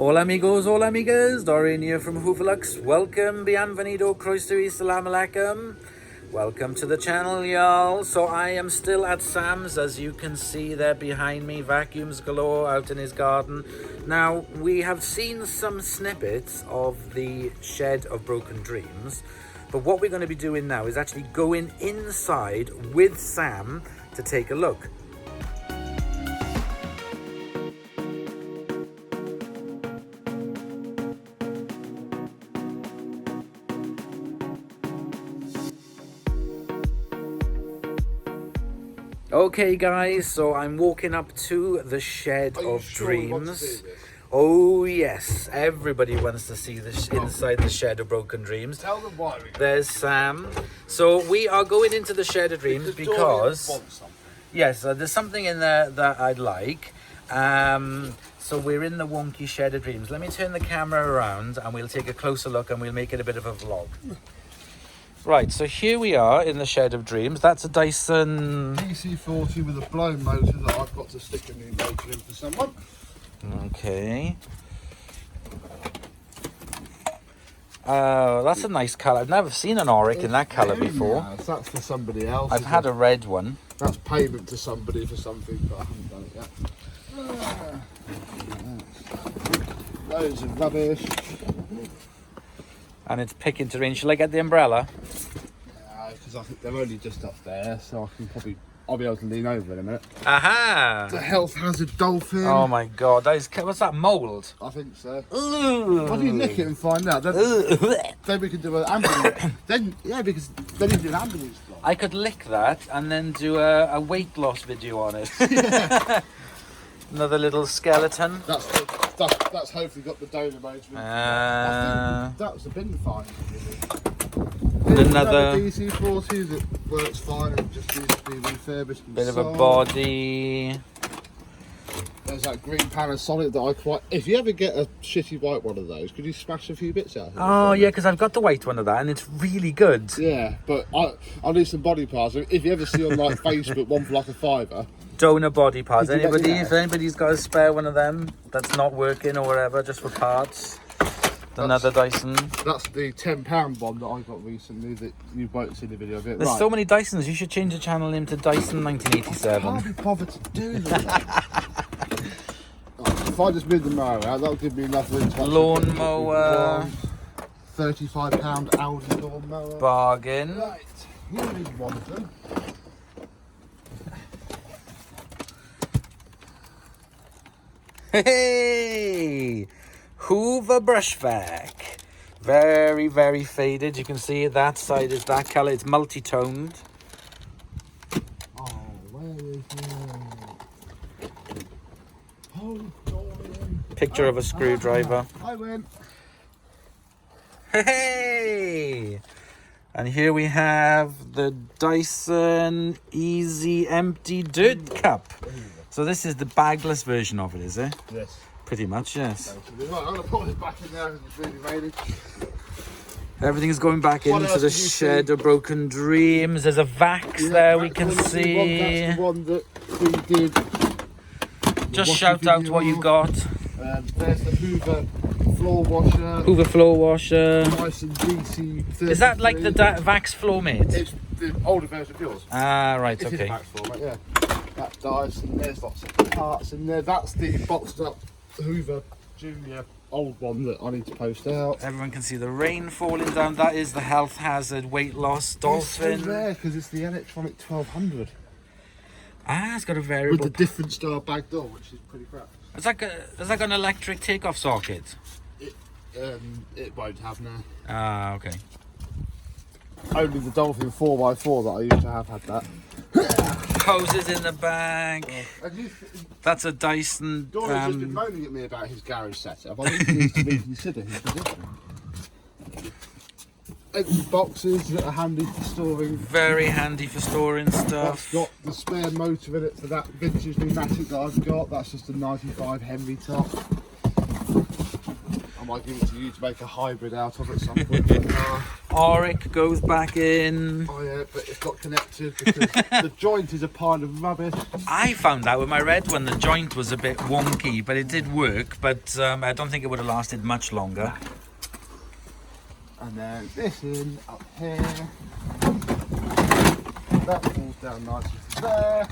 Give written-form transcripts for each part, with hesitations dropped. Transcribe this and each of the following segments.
Hola amigos, hola amigas, Dorian here from Hoover Brushvacs. Welcome, bienvenido, croeso y salam alaikum. Welcome to the channel, y'all. So I am still at Sam's, as you can see there behind me, vacuums galore out in his garden. Now, we have seen some snippets of the Shed of Broken Dreams, but what we're going to be doing now is actually going inside with Sam to take a look. Okay guys, so I'm walking up to the Shed of Dreams. Oh yes, everybody wants to see the inside the Shed of Broken Dreams. Tell them why. There's Sam. So we are going into the Shed of Dreams because yes, there's something in there that I'd like. So we're in the wonky Shed of Dreams. Let me turn the camera around and we'll take a closer look and we'll make it a bit of a vlog. Right, so here we are in the Shed of Dreams. That's a Dyson DC-40 with a blown motor that I've got to stick a new motor in for someone. Okay. That's a nice colour. I've never seen an Auric in that colour before. Yes, that's for somebody else. I've had a red one. That's payment to somebody for something, but I haven't done it yet. Loads of rubbish. And it's picking terrain. Shall I get the umbrella? Yeah, because I think they're only just up there, so I'll be able to lean over in a minute. Aha! It's a health hazard dolphin. Oh my god, that is, what's that, mould? I think so. Ooh. Why don't you nick it and find out? Then we can do an ambulance. Because then you do an ambulance vlog. I could lick that and then do a weight loss video on it. Yeah. Another little skeleton. That's hopefully got the donor motor in. I think that was the bin find. Another DC-40 that works fine and just needs to be refurbished and bit sold. of a body. There's that green Panasonic that I quite... If you ever get a shitty white one of those, could you smash a few bits out of it? Oh yeah, because I've got the white one of that and it's really good. Yeah, but I need some body parts. If you ever see on like Facebook one for like a £5, Donor body parts. Did you get Anybody, that? if anybody's got a spare one of them that's not working or whatever, just for parts. Another Dyson. that's the £10 one that I got recently that you won't see the video of it. There's so many Dysons. You should change the channel name to Dyson I 1987. can't be bothered to do that. If I just move the mower out, that'll give me enough room to Lawn mower. £35 Audi lawn mower. Bargain. Right, here is one of them. Hey! Hoover Brushvac. Very, very faded. You can see that side is that colour. It's multi-toned. Oh, where is it? Oh, Dorian. Picture of a screwdriver. I win. Hey! And here we have the Dyson Easy Empty Dirt Cup. So this is the bagless version of it, is it? Yes. Pretty much, yes. Right, I'm going to put this back in there because it's really raining. Everything's going back What into else the did you Shed see? of Broken Dreams. There's a Vax there we can see. That's the one that we did. Just shout out what you got. There's the Hoover floor washer. Hoover floor washer. Dyson DC-33. Is that like the Vax floor mate? It's the older version of yours. Ah, right, It is okay. Max floor, mate, yeah. That Dyson, there's lots of parts in there. That's the boxed up Hoover Junior old one that I need to post out. Everyone can see the rain falling down. That is the health hazard weight loss dolphin. It's still there because it's the electronic 1200 Ah, it's got a variable. with the different style back door, which is pretty crap. Has that got an electric takeoff socket? It won't have now. Ah, okay. Only the Dolphin 4x4 that I used to have had that. Hoses in the back. That's a Dyson. Dorian's just been moaning at me about his garage setup. I think he needs to reconsider his position. Empty boxes that are handy for storing. Very handy for storing That's stuff. got the spare motor in it for that vintage pneumatic that I've got. That's just a 95 Henry top. I'm might give it to you to make a hybrid out of at some point. But, Auric goes back in. oh yeah, but it's not connected because the joint is a pile of rubbish. I found out with my red one the joint was a bit wonky, but it did work. But I don't think it would have lasted much longer. And then this in up here. That falls down nicely to there.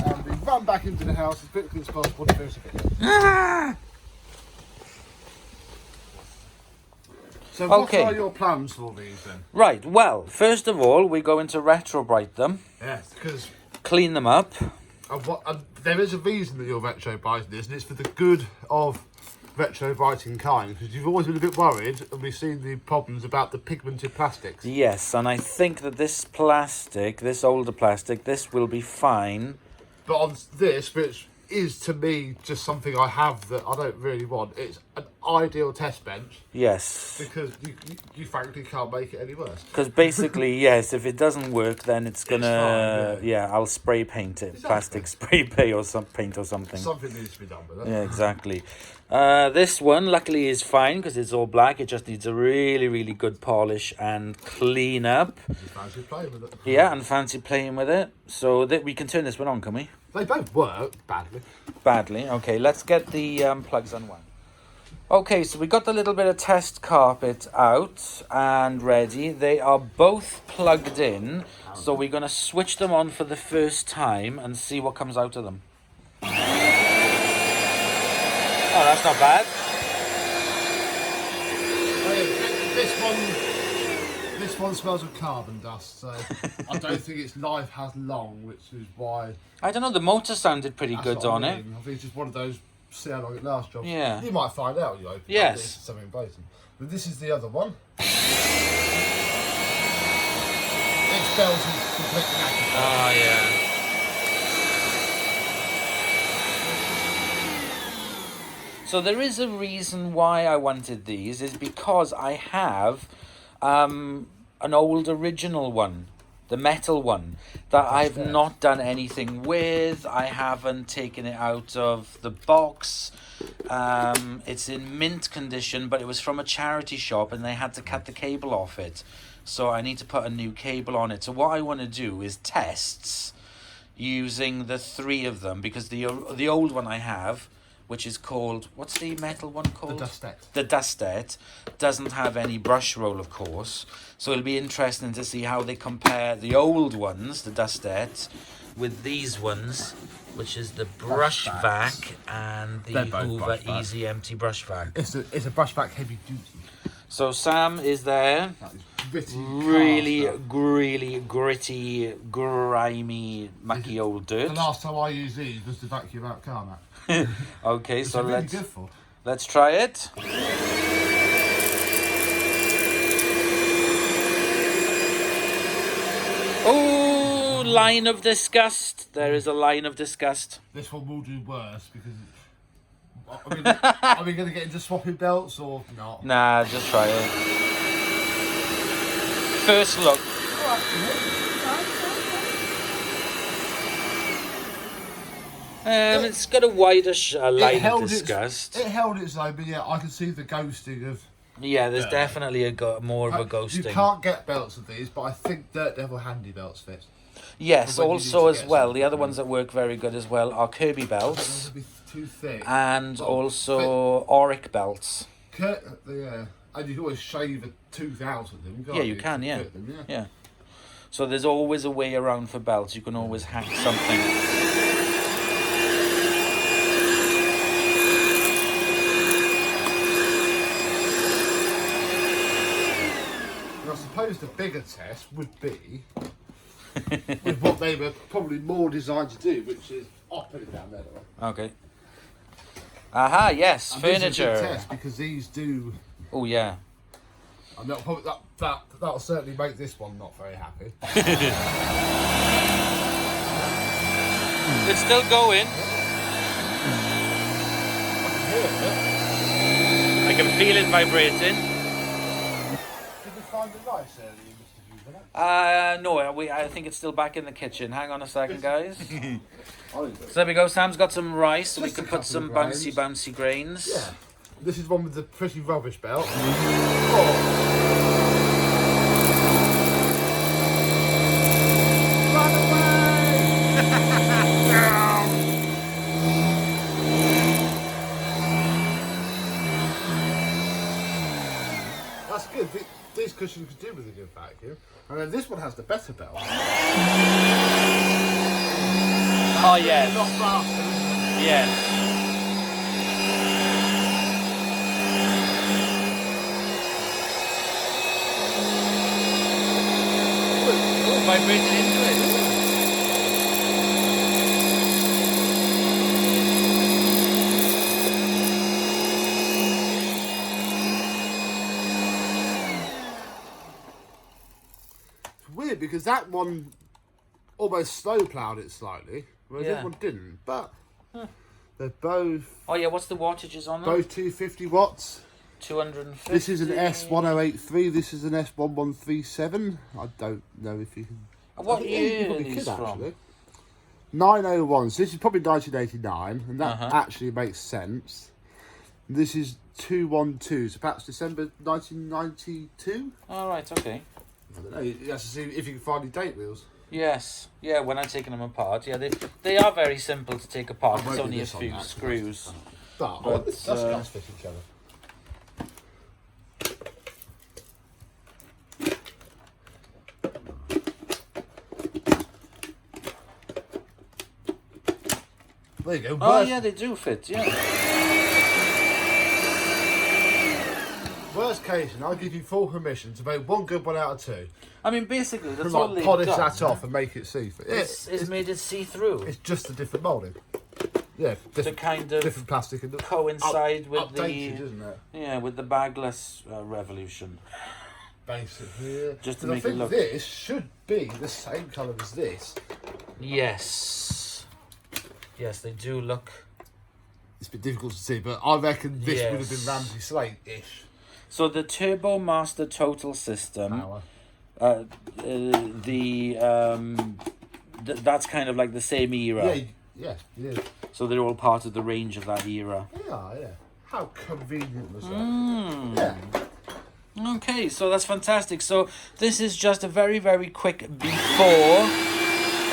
And we run back into the house as quickly as possible to finish it. Ah! So what Okay. are your plans for these then? Right, well, first of all, we're going to retrobrite them, Yes, because clean them up. there is a reason that you're retro-biting this, and it's for the good of retro-biting kind, because you've always been a bit worried, and we've seen the problems about the pigmented plastics. Yes, and I think that this plastic, this older plastic, this will be fine. But on this, which is to me just something I have that I don't really want, it's an ideal test bench, Yes. because you frankly can't make it any worse. Because basically, yes, if it doesn't work, then it's gonna, fine, yeah, I'll spray paint it, Exactly. plastic spray paint or something. Something needs to be done with it. Yeah, exactly. This one, luckily, is fine because it's all black. It just needs a really, really good polish and clean up. You fancy playing with it. Yeah, and fancy playing with it. So that we can turn this one on, can we? They both work badly. Badly. Okay, let's get the plugs unwound. Okay, so we got the little bit of test carpet out and ready. They are both plugged in, so we're going to switch them on for the first time and see what comes out of them. Oh, that's not bad. This one smells of carbon dust, so I don't think its life has long, which is why. I don't know, the motor sounded pretty That's good what on I it. mean. I think it's just one of those see how long it lasts jobs. Yeah. You might find out when you open Yes. up this, something blatant. But this is the other one. Its belt is completely knackered. Oh, yeah. So there is a reason why I wanted these, is because I have an old original one, the metal one, that I've not done anything with. I haven't taken it out of the box. It's in mint condition, but it was from a charity shop and they had to cut the cable off it. So I need to put a new cable on it. So what I want to do is tests using the three of them, because the old one I have, which is called, what's the metal one called? The Dustet. The Dustet doesn't have any brush roll, of course. So it'll be interesting to see how they compare the old ones, the Dustet, with these ones, which is the Brushvac and the They're both Hoover Brushvac. Easy Empty Brushvac. It's a brushback heavy duty. So Sam is there. That is gritty. Really, car stuff. really gritty, grimy, mucky old dirt. The last time I used these was to vacuum out car mat. Okay, It's so really let's good for. let's try it. Oh, line of disgust. There is a line of disgust. This one will do worse because. I mean, are we going to get into swapping belts or not? Nah, just try it. First look. It's got a wider line of disgust. It held its own, but yeah, I can see the ghosting of. Yeah, there's definitely more of a ghosting. You can't get belts of these, but I think Dirt Devil handy belts fit. Yes, when you also need to as get well, something the other from ones that work very good as well are Kirby Those belts would be too thick. and also Auric belts. Yeah, and you can always shave a tooth out of them. Can't Yeah, you can, to yeah. fit them, Yeah. So there's always a way around for belts. You can always hack something. And I suppose the bigger test would be with what they were probably more designed to do, which is I'll put it down there. Okay. Aha, yes, And this is a big furniture. test because these do. Oh, yeah. And that'll certainly make this one not very happy. It's still going. I can feel it vibrating. Did you find it nice earlier, Mr. Hoover? No, I think it's still back in the kitchen. Hang on a second, guys. I So there we go. Sam's got some rice, so we Just a can put couple some of grains. bouncy grains. Yeah. This is one with the pretty rubbish belt. Oh. That's good. These cushions could do with a good vacuum. And then this one has the better belt. Oh, yes. Not faster. Yes. Oh, vibrated into it. Weird because that one almost slow ploughed it slightly, whereas this one didn't. But they're both. Oh yeah, what's the wattages on them? Both 250 watts. 250. This is an S1083. This is an S1137. I don't know if you can. What year are you these could, from? actually. 901. So this is probably 1989, and that actually makes sense. This is 212. So perhaps December 1992. All right. Okay. I don't know. You have to see if you can find any date wheels. Yes. Yeah. When I'm taking them apart, yeah, they are very simple to take apart. I It's won't only do a this on few that, screws. But let's fit each other. There you go. Oh yeah, they do fit. Yeah. Worst case, and I'll give you full permission to make one good one out of two. I mean, basically, that's To all like they've polish done. that off and make it see-through. It's made it see-through. It's just a different moulding. Yeah, To kind of different plastic and coincide with updated, the isn't it? yeah, with the bagless revolution. Basically, yeah. Just to And make I it think look. this should be the same colour as this. Yes. Yes, they do look. It's a bit difficult to see, but I reckon this would have been Yes. Ramsey Slate-ish. So the Turbo Master Total System, Power. that's kind of like the same era. Yeah. So they're all part of the range of that era. Yeah. How convenient was that? Mm. Yeah. Okay, so that's fantastic. So this is just a very, very quick before.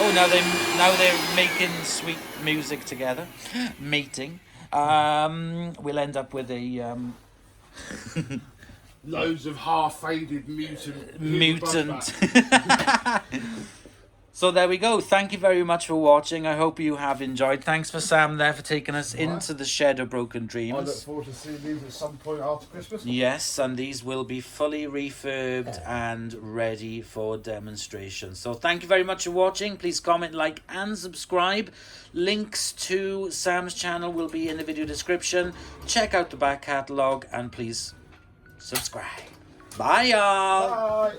Oh, now they're making sweet music together, mating. We'll end up with a Loads of half-faded mutant. So there we go. Thank you very much for watching. I hope you have enjoyed. Thanks for Sam there for taking us into the shed of broken dreams. I look forward to seeing these at some point after Christmas. Yes, and these will be fully refurbed and ready for demonstration. So thank you very much for watching. Please comment, like and subscribe. Links to Sam's channel will be in the video description. Check out the back catalogue and please subscribe. Bye y'all. Bye.